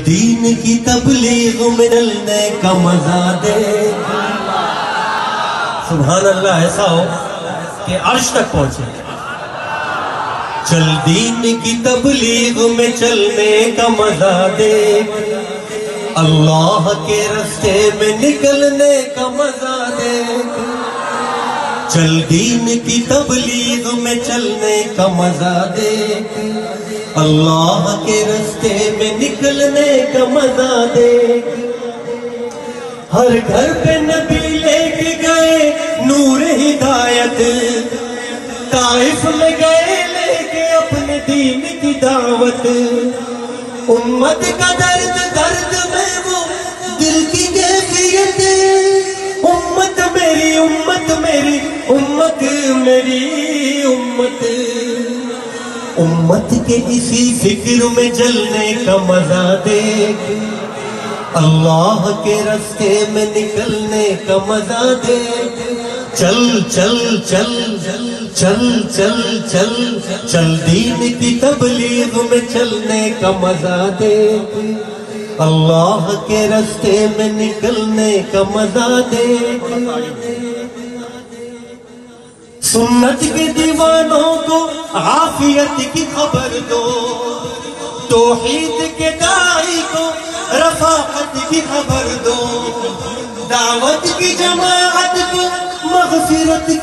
دین کی تبلیغ میں چلنے کا مزہ دے۔ سبحان اللہ، ایسا ہو کہ عرش تک پہنچے۔ چل دین کی تبلیغ میں چلنے کا مزہ دے، اللہ کے راستے میں نکلنے کا مزہ دے۔ چل دین کی تبلیغ میں چلنے کا مزہ دے، اللہ کے راستے میں نکلنے کا مزہ دے۔ ہر گھر پہ نبی لے کے گئے نور ہدایت، طائف میں گئے لے کے اپنے دین کی دعوت۔ امت کا درد درد میں وہ دل کی کیفیت، امت میری امت میری امت میری امت۔ امت کے اسی فکر میں جلنے کا مزہ دے، اللہ کے راستے میں نکلنے کا مزہ دے۔ چل چل چل چل چل چل چل دین کی تبلیغ میں چلنے کا مزہ دے، اللہ کے راستے میں نکلنے کا مزہ دے۔ سنت کے دیوانوں کو عافیت کی خبر دو، توحید کے داعی کو رفاقت کی خبر دو، دعوت کی جماعت کو مغفرت کی